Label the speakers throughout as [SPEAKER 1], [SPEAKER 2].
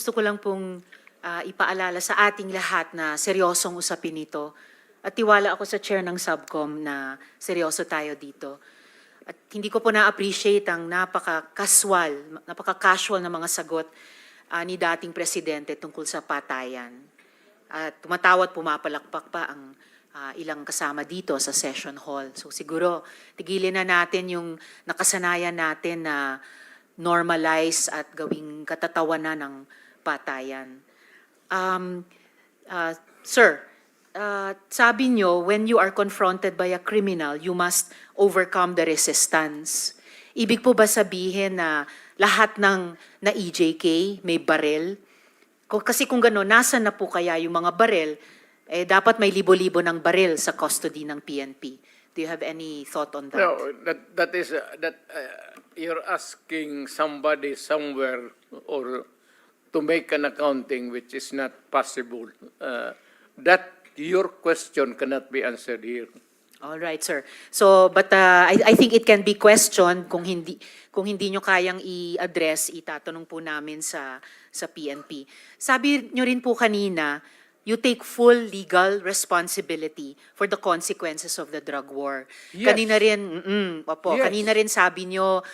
[SPEAKER 1] Gusto ko lang pong ipaalala sa ating lahat na seryosong usapin ito. At tiwala ako sa chair ng subcom na seryoso tayo dito. At hindi ko po na-appreciate ang napaka-casual na mga sagot ni dating presidente tungkol sa patayan. At tumatawa at pumapalakpak pa ang ilang kasama dito sa session hall. So siguro, tigilin na natin yung nakasanayan natin na normalize at gawing katatawanan ng patayan. Sir, sabi nyo, when you are confronted by a criminal, you must overcome the resistance. Ibig po ba sabihin na lahat ng na EJK may barel? Kasi kung gano'n, nasa na po kaya yung mga barel? Dapat may libo-libo ng barel sa custody ng PNP. Do you have any thought on that?
[SPEAKER 2] No, that is you're asking somebody somewhere or to make an accounting which is not possible. That your question cannot be answered here.
[SPEAKER 1] All right, sir. So, but I think it can be questioned kung hindi nyo kayang i-address, itatanong po namin sa PNP. Sabi nyo rin po kanina, you take full legal responsibility for the consequences of the drug war.
[SPEAKER 2] Yes.
[SPEAKER 1] Kanina rin, opo,
[SPEAKER 2] Yes.
[SPEAKER 1] kanina rin sabi nyo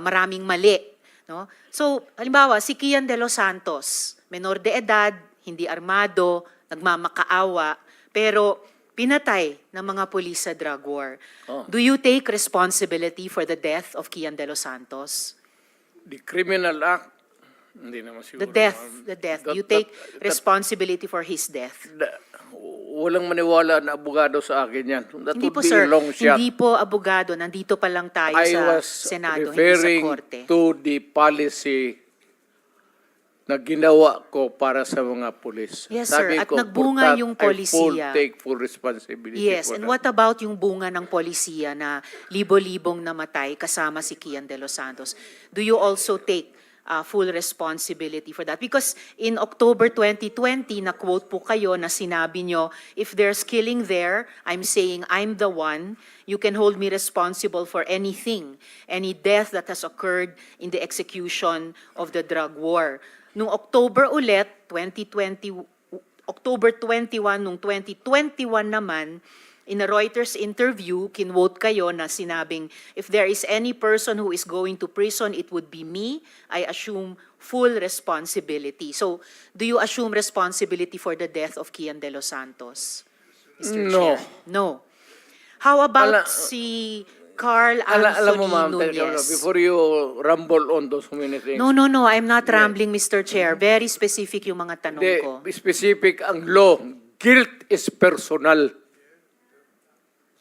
[SPEAKER 1] maraming mali. No? So, halimbawa, si Kian de los Santos, menor de edad, hindi armado, nagmamakaawa, pero pinatay ng mga pulis sa drug war.
[SPEAKER 2] Oh.
[SPEAKER 1] Do you take responsibility for the death of Kian de los Santos?
[SPEAKER 2] The Criminal Act, hindi naman siguro.
[SPEAKER 1] The death. You take responsibility for his death.
[SPEAKER 2] Walang maniwala na abogado sa akin yan. That
[SPEAKER 1] Hindi
[SPEAKER 2] would
[SPEAKER 1] po,
[SPEAKER 2] be
[SPEAKER 1] sir.
[SPEAKER 2] a long shot.
[SPEAKER 1] Hindi po abogado. Nandito pa lang tayo
[SPEAKER 2] I
[SPEAKER 1] sa
[SPEAKER 2] was
[SPEAKER 1] Senado, hindi sa
[SPEAKER 2] referring
[SPEAKER 1] Korte.
[SPEAKER 2] to the policy na ginawa ko para sa mga pulis.
[SPEAKER 1] Yes,
[SPEAKER 2] Sabi
[SPEAKER 1] sir. At
[SPEAKER 2] ko,
[SPEAKER 1] nagbunga
[SPEAKER 2] for that,
[SPEAKER 1] yung
[SPEAKER 2] I full
[SPEAKER 1] polisiya.
[SPEAKER 2] take full responsibility
[SPEAKER 1] Yes,
[SPEAKER 2] for
[SPEAKER 1] and
[SPEAKER 2] that.
[SPEAKER 1] what about yung bunga ng polisiya na libo-libong namatay kasama si Kian de los Santos? Do you also take full responsibility for that? Because in October 2020, na-quote po kayo na sinabi nyo, if there's killing there, I'm saying I'm the one. You can hold me responsible for anything, any death that has occurred in the execution of the drug war. Noong October ulit, October 21, nung 2021 naman, in a Reuters interview, kinwote kayo na sinabing, if there is any person who is going to prison, it would be me. I assume full responsibility. So, do you assume responsibility for the death of Kian de los Santos, Mr.
[SPEAKER 2] No.
[SPEAKER 1] Chair? No. How about si Carl
[SPEAKER 2] Alam mo, ma'am,
[SPEAKER 1] Anthony Nunez?
[SPEAKER 2] before you rumble on those many things,
[SPEAKER 1] No, I'm not rambling, Mr. Chair. Very specific yung mga tanong ko.
[SPEAKER 2] the specific ang law, guilt is personal.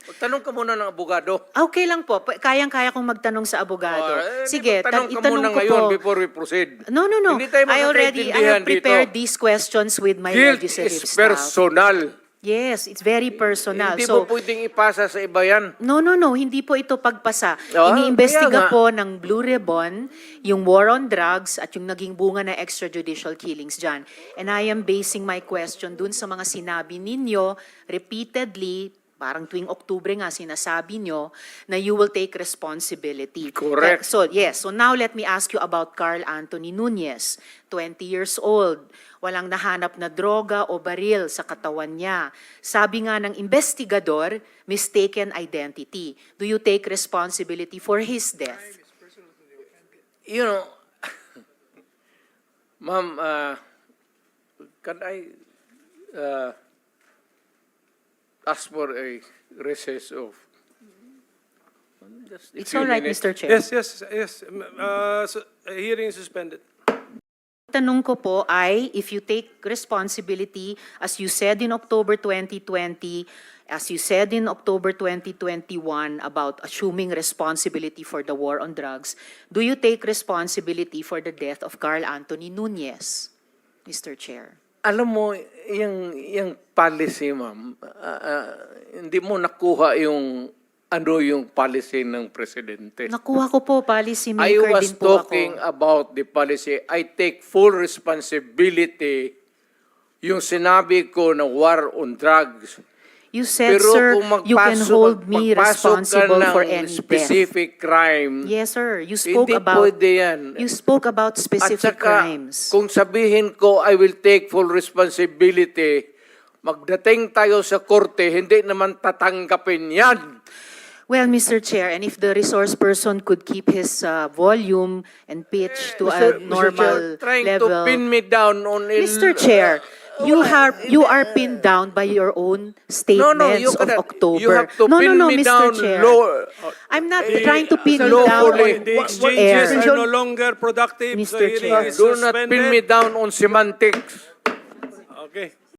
[SPEAKER 2] Tanong ka muna ng abogado.
[SPEAKER 1] Okay lang po. Kayang-kaya kong magtanong sa abogado. Sige,
[SPEAKER 2] tanong ka
[SPEAKER 1] itanong
[SPEAKER 2] muna
[SPEAKER 1] ko
[SPEAKER 2] ngayon
[SPEAKER 1] po.
[SPEAKER 2] before we proceed.
[SPEAKER 1] No.
[SPEAKER 2] Hindi tayo
[SPEAKER 1] I have prepared
[SPEAKER 2] dito.
[SPEAKER 1] these questions with my
[SPEAKER 2] Guilt
[SPEAKER 1] legislative
[SPEAKER 2] is
[SPEAKER 1] staff.
[SPEAKER 2] personal.
[SPEAKER 1] Yes, it's very personal.
[SPEAKER 2] Hindi
[SPEAKER 1] So,
[SPEAKER 2] mo pwedeng ipasa sa iba yan.
[SPEAKER 1] No, hindi po ito pagpasa.
[SPEAKER 2] Ah,
[SPEAKER 1] Iniimbestiga
[SPEAKER 2] kaya nga.
[SPEAKER 1] po ng Blue Ribbon yung war on drugs at yung naging bunga na extrajudicial killings dyan. And I am basing my question dun sa mga sinabi ninyo repeatedly, parang tuwing Oktubre nga sinasabi nyo na you will take responsibility.
[SPEAKER 2] Correct.
[SPEAKER 1] So now let me ask you about Carl Anthony Nunez, 20 years old. Walang nahanap na droga o baril sa katawan niya. Sabi nga ng investigador, mistaken identity. Do you take responsibility for his death?
[SPEAKER 2] You know, ma'am, can I ask for a recess of just a
[SPEAKER 1] It's
[SPEAKER 2] few
[SPEAKER 1] all right,
[SPEAKER 2] minutes?
[SPEAKER 1] Mr. Chair.
[SPEAKER 3] Yes. Hearing is suspended.
[SPEAKER 1] Tanong ko po ay, if you take responsibility, as you said in October 2020, as you said in October 2021 about assuming responsibility for the war on drugs, do you take responsibility for the death of Carl Anthony Nunez, Mr. Chair?
[SPEAKER 2] Alam mo, yung policy, ma'am, hindi mo nakuha yung yung policy ng presidente.
[SPEAKER 1] Nakuha ko po, policy
[SPEAKER 2] I
[SPEAKER 1] maker
[SPEAKER 2] was
[SPEAKER 1] din po
[SPEAKER 2] talking
[SPEAKER 1] ako.
[SPEAKER 2] about the policy. I take full responsibility yung sinabi ko na war on drugs.
[SPEAKER 1] You said,
[SPEAKER 2] Pero
[SPEAKER 1] sir,
[SPEAKER 2] kung
[SPEAKER 1] you can hold me responsible for any death.
[SPEAKER 2] specific crime,
[SPEAKER 1] Yes, sir. You spoke
[SPEAKER 2] hindi
[SPEAKER 1] about
[SPEAKER 2] pwede yan.
[SPEAKER 1] you spoke about
[SPEAKER 2] At
[SPEAKER 1] specific
[SPEAKER 2] saka,
[SPEAKER 1] crimes.
[SPEAKER 2] kung sabihin ko, I will take full responsibility, magdating tayo sa korte, hindi naman tatanggapin yan.
[SPEAKER 1] Well, Mr. Chair, and if the resource person could keep his volume and pitch to a normal
[SPEAKER 2] trying
[SPEAKER 1] level.
[SPEAKER 2] to pin me down on
[SPEAKER 1] Mr. Chair, you are pinned down by your own statements
[SPEAKER 2] you
[SPEAKER 1] of
[SPEAKER 2] cannot.
[SPEAKER 1] October.
[SPEAKER 2] You have to pin
[SPEAKER 1] no,
[SPEAKER 2] me
[SPEAKER 1] Mr.
[SPEAKER 2] down
[SPEAKER 1] Chair.
[SPEAKER 2] I'm
[SPEAKER 1] not trying to pin
[SPEAKER 3] Mr.
[SPEAKER 1] you down
[SPEAKER 2] lawfully.
[SPEAKER 1] on
[SPEAKER 3] The
[SPEAKER 1] air.
[SPEAKER 3] exchanges are no longer productive.
[SPEAKER 1] Mr.
[SPEAKER 3] The hearing
[SPEAKER 1] Chair.
[SPEAKER 3] is
[SPEAKER 2] Do not pin me
[SPEAKER 3] suspended.
[SPEAKER 2] down on semantics.
[SPEAKER 3] Okay.